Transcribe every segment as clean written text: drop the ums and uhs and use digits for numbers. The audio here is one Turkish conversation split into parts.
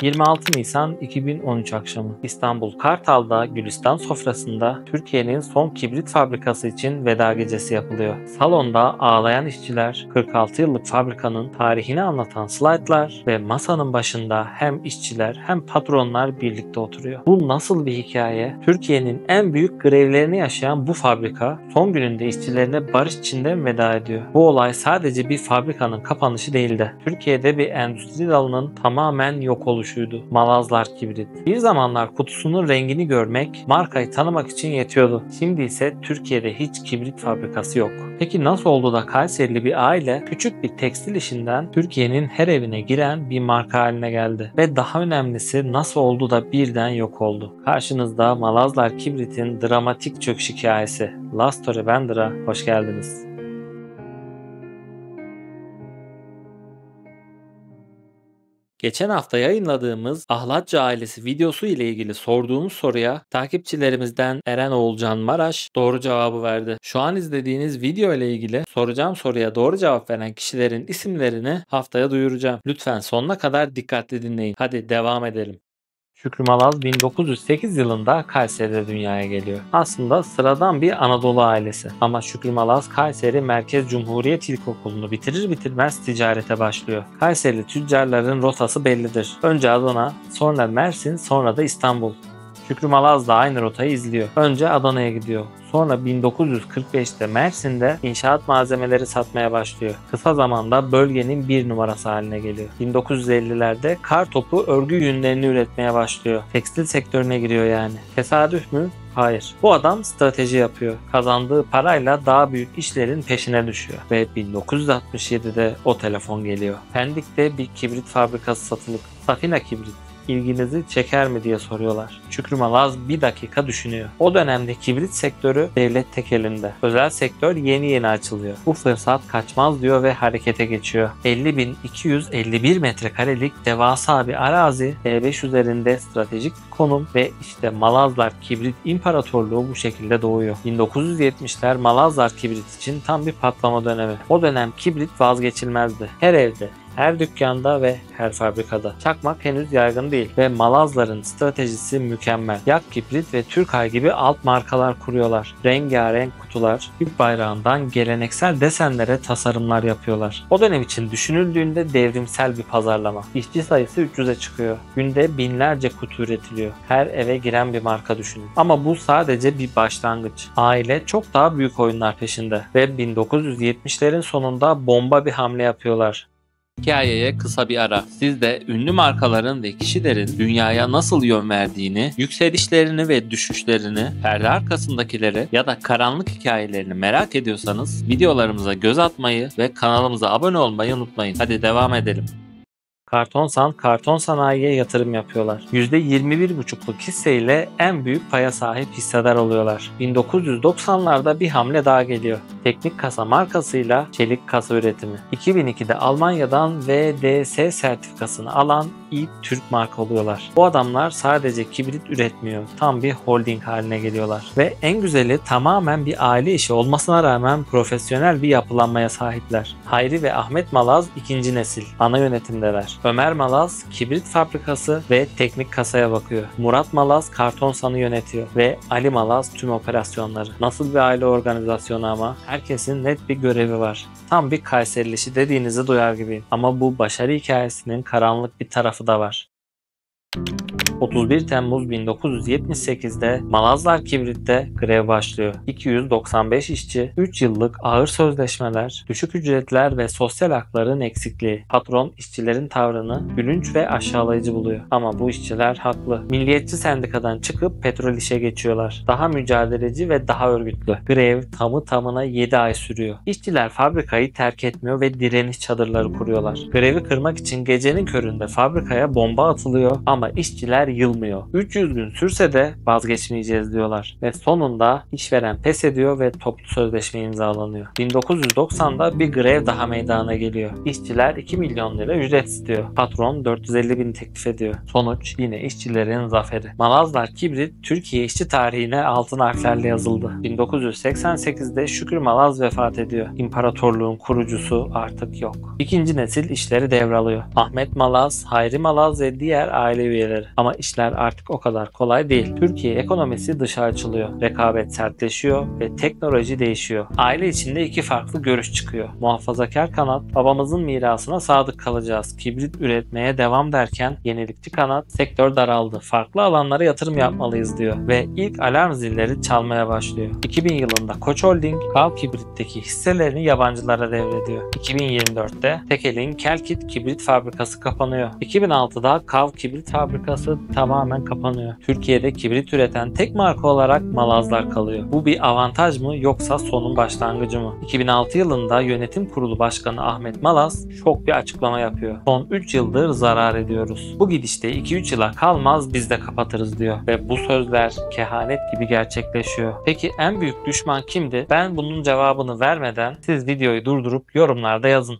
26 Nisan 2013 akşamı İstanbul Kartal'da Gülistan sofrasında Türkiye'nin son kibrit fabrikası için veda gecesi yapılıyor. Salonda ağlayan işçiler, 46 yıllık fabrikanın tarihini anlatan slaytlar ve masanın başında hem işçiler hem patronlar birlikte oturuyor. Bu nasıl bir hikaye? Türkiye'nin en büyük grevlerini yaşayan bu fabrika son gününde işçilerine barış içinde veda ediyor. Bu olay sadece bir fabrikanın kapanışı değildi. Türkiye'de bir endüstri dalının tamamen yok oluşuydu. Malazlar Kibrit. Bir zamanlar kutusunun rengini görmek, markayı tanımak için yetiyordu. Şimdi ise Türkiye'de hiç kibrit fabrikası yok. Peki nasıl oldu da Kayserili bir aile küçük bir tekstil işinden Türkiye'nin her evine giren bir marka haline geldi? Ve daha önemlisi nasıl oldu da birden yok oldu? Karşınızda Malazlar Kibrit'in dramatik çöküş hikayesi. Last Story Bender'a hoş geldiniz. Geçen hafta yayınladığımız Ahlatçı ailesi videosu ile ilgili sorduğumuz soruya takipçilerimizden Eren Oğulcan Maraş doğru cevabı verdi. Şu an izlediğiniz video ile ilgili soracağım soruya doğru cevap veren kişilerin isimlerini haftaya duyuracağım. Lütfen sonuna kadar dikkatli dinleyin. Hadi devam edelim. Şükrü Malaz 1908 yılında Kayseri'de dünyaya geliyor. Aslında sıradan bir Anadolu ailesi. Ama Şükrü Malaz Kayseri Merkez Cumhuriyet İlkokulu'nu bitirir bitirmez ticarete başlıyor. Kayserili tüccarların rotası bellidir. Önce Adana, sonra Mersin, sonra da İstanbul. Şükrü Malaz da aynı rotayı izliyor. Önce Adana'ya gidiyor. Sonra 1945'te Mersin'de inşaat malzemeleri satmaya başlıyor. Kısa zamanda bölgenin bir numarası haline geliyor. 1950'lerde kar topu örgü yünlerini üretmeye başlıyor. Tekstil sektörüne giriyor yani. Tesadüf mü? Hayır. Bu adam strateji yapıyor. Kazandığı parayla daha büyük işlerin peşine düşüyor. Ve 1967'de o telefon geliyor. Pendik'te bir kibrit fabrikası satılık. Safina Kibrit. İlginizi çeker mi diye soruyorlar. Şükrü Malaz bir dakika düşünüyor. O dönemde kibrit sektörü devlet tekelinde. Özel sektör yeni yeni açılıyor. Bu fırsat kaçmaz diyor ve harekete geçiyor. 50.251 metrekarelik devasa bir arazi, E5 üzerinde stratejik bir konum ve işte Malazlar Kibrit İmparatorluğu bu şekilde doğuyor. 1970'ler Malazlar Kibrit için tam bir patlama dönemi. O dönem kibrit vazgeçilmezdi. Her evde, her dükkanda ve her fabrikada. Çakmak henüz yaygın değil ve Malazların stratejisi mükemmel. Yak Kibrit ve Türkay gibi alt markalar kuruyorlar. Rengarenk kutular, Türk bayrağından geleneksel desenlere tasarımlar yapıyorlar. O dönem için düşünüldüğünde devrimsel bir pazarlama. İşçi sayısı 300'e çıkıyor. Günde binlerce kutu üretiliyor. Her eve giren bir marka düşünün. Ama bu sadece bir başlangıç. Aile çok daha büyük oyunlar peşinde ve 1970'lerin sonunda bomba bir hamle yapıyorlar. Hikayeye kısa bir ara. Siz de ünlü markaların ve kişilerin dünyaya nasıl yön verdiğini, yükselişlerini ve düşüşlerini, perde arkasındakileri ya da karanlık hikayelerini merak ediyorsanız videolarımıza göz atmayı ve kanalımıza abone olmayı unutmayın. Hadi devam edelim. Kartonsan, karton sanayiye yatırım yapıyorlar. %21,5'luk hisseyle en büyük paya sahip hissedar oluyorlar. 1990'larda bir hamle daha geliyor. Teknik Kasa markasıyla çelik kasa üretimi. 2002'de Almanya'dan VDS sertifikasını alan ilk Türk marka oluyorlar. Bu adamlar sadece kibrit üretmiyor. Tam bir holding haline geliyorlar. Ve en güzeli tamamen bir aile işi olmasına rağmen profesyonel bir yapılanmaya sahipler. Hayri ve Ahmet Malaz ikinci nesil. Ana yönetimdeler. Ömer Malaz kibrit fabrikası ve teknik kasaya bakıyor. Murat Malaz kartonsanı yönetiyor ve Ali Malaz tüm operasyonları. Nasıl bir aile organizasyonu ama herkesin net bir görevi var. Tam bir Kayserilişi dediğinizi duyar gibiyim. Ama bu başarı hikayesinin karanlık bir tarafı da var. 31 Temmuz 1978'de Malazlar Kibrit'te grev başlıyor. 295 işçi, 3 yıllık ağır sözleşmeler, düşük ücretler ve sosyal hakların eksikliği. Patron işçilerin tavrını gülünç ve aşağılayıcı buluyor. Ama bu işçiler haklı. Milliyetçi sendikadan çıkıp petrol işe geçiyorlar. Daha mücadeleci ve daha örgütlü. Grev tamı tamına 7 ay sürüyor. İşçiler fabrikayı terk etmiyor ve direniş çadırları kuruyorlar. Grevi kırmak için gecenin köründe fabrikaya bomba atılıyor ama işçiler işçiler yılmıyor. 300 gün sürse de vazgeçmeyeceğiz diyorlar. Ve sonunda işveren pes ediyor ve toplu sözleşme imzalanıyor. 1990'da bir grev daha meydana geliyor. İşçiler 2 milyon lira ücret istiyor. Patron 450 bin teklif ediyor. Sonuç yine işçilerin zaferi. Malazlar Kibrit Türkiye işçi tarihine altın harflerle yazıldı. 1988'de Şükrü Malaz vefat ediyor. İmparatorluğun kurucusu artık yok. İkinci nesil işleri devralıyor. Ahmet Malaz, Hayri Malaz ve diğer aile üyeleri. Ama işler artık o kadar kolay değil. Türkiye ekonomisi dışa açılıyor. Rekabet sertleşiyor ve teknoloji değişiyor. Aile içinde iki farklı görüş çıkıyor. Muhafazakar kanat, babamızın mirasına sadık kalacağız, kibrit üretmeye devam derken yenilikçi kanat, sektör daraldı, farklı alanlara yatırım yapmalıyız diyor ve ilk alarm zilleri çalmaya başlıyor. 2000 yılında Koç Holding, Kav Kibrit'teki hisselerini yabancılara devrediyor. 2024'te Tekel'in Kelkit Kibrit Fabrikası kapanıyor. 2006'da Kav Kibrit Fabrikası tamamen kapanıyor. Türkiye'de kibrit üreten tek marka olarak Malazlar kalıyor. Bu bir avantaj mı yoksa sonun başlangıcı mı? 2006 yılında Yönetim Kurulu Başkanı Ahmet Malaz şok bir açıklama yapıyor. Son 3 yıldır zarar ediyoruz. Bu gidişte 2-3 yıla kalmaz biz de kapatırız diyor. Ve bu sözler kehanet gibi gerçekleşiyor. Peki en büyük düşman kimdi? Ben bunun cevabını vermeden siz videoyu durdurup yorumlarda yazın.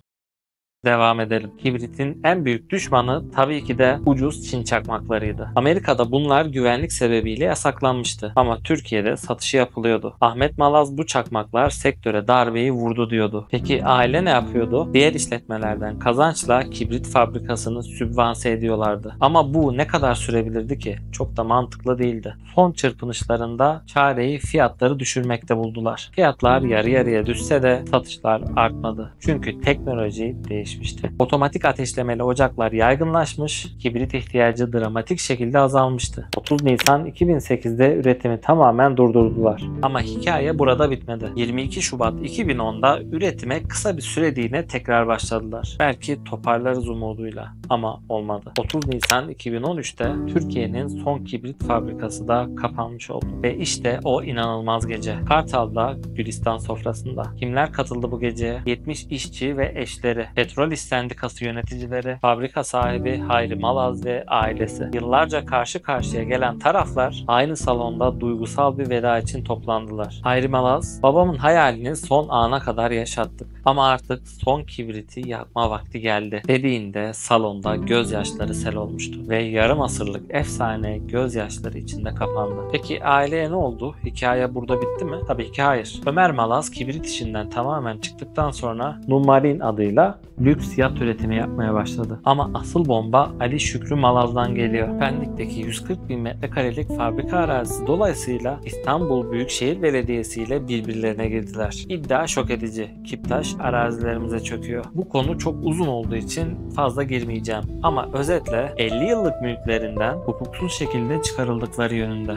Devam edelim. Kibritin en büyük düşmanı tabii ki de ucuz Çin çakmaklarıydı. Amerika'da bunlar güvenlik sebebiyle yasaklanmıştı. Ama Türkiye'de satışı yapılıyordu. Ahmet Malaz bu çakmaklar sektöre darbeyi vurdu diyordu. Peki aile ne yapıyordu? Diğer işletmelerden kazançla kibrit fabrikasını sübvanse ediyorlardı. Ama bu ne kadar sürebilirdi ki? Çok da mantıklı değildi. Son çırpınışlarında çareyi fiyatları düşürmekte buldular. Fiyatlar yarı yarıya düşse de satışlar artmadı. Çünkü teknoloji değişmişti. Otomatik ateşlemeli ocaklar yaygınlaşmış, kibrit ihtiyacı dramatik şekilde azalmıştı. 30 Nisan 2008'de üretimi tamamen durdurdular. Ama hikaye burada bitmedi. 22 Şubat 2010'da üretime kısa bir süreliğine tekrar başladılar. Belki toparlarız umuduyla ama olmadı. 30 Nisan 2013'te Türkiye'nin son kibrit fabrikası da kapanmış oldu. Ve işte o inanılmaz gece. Kartal'da Gülistan sofrasında. Kimler katıldı bu geceye? 70 işçi ve eşleri, Petrol İş Sendikası yöneticileri, fabrika sahibi Hayri Malaz ve ailesi. Yıllarca karşı karşıya gelen taraflar aynı salonda duygusal bir veda için toplandılar. Hayri Malaz, babamın hayalini son ana kadar yaşattık ama artık son kibriti yakma vakti geldi dediğinde salonda gözyaşları sel olmuştu ve yarım asırlık efsane gözyaşları içinde kapandı. Peki aileye ne oldu? Hikaye burada bitti mi? Tabii ki hayır. Ömer Malaz kibrit işinden tamamen çıktıktan sonra Numarin adıyla lüks yat üretimi yapmaya başladı. Ama asıl bomba Ali Şükrü Malaz'dan geliyor. Pendik'teki 140 bin metrekarelik fabrika arazisi dolayısıyla İstanbul Büyükşehir Belediyesi ile birbirlerine girdiler. İddia şok edici. Kiptaş arazilerimize çöküyor. Bu konu çok uzun olduğu için fazla girmeyeceğim. Ama özetle 50 yıllık mülklerinden hukuksuz şekilde çıkarıldıkları yönünde.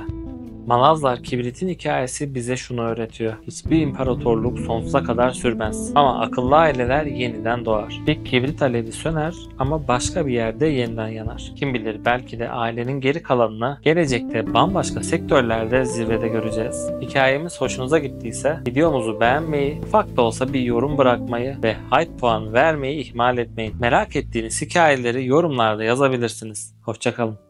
Malazlar kibritin hikayesi bize şunu öğretiyor. Hiçbir imparatorluk sonsuza kadar sürmez. Ama akıllı aileler yeniden doğar. Bir kibrit alevi söner ama başka bir yerde yeniden yanar. Kim bilir belki de ailenin geri kalanını gelecekte bambaşka sektörlerde zirvede göreceğiz. Hikayemiz hoşunuza gittiyse videomuzu beğenmeyi, ufak da olsa bir yorum bırakmayı ve hype puan vermeyi ihmal etmeyin. Merak ettiğiniz hikayeleri yorumlarda yazabilirsiniz. Hoşça kalın.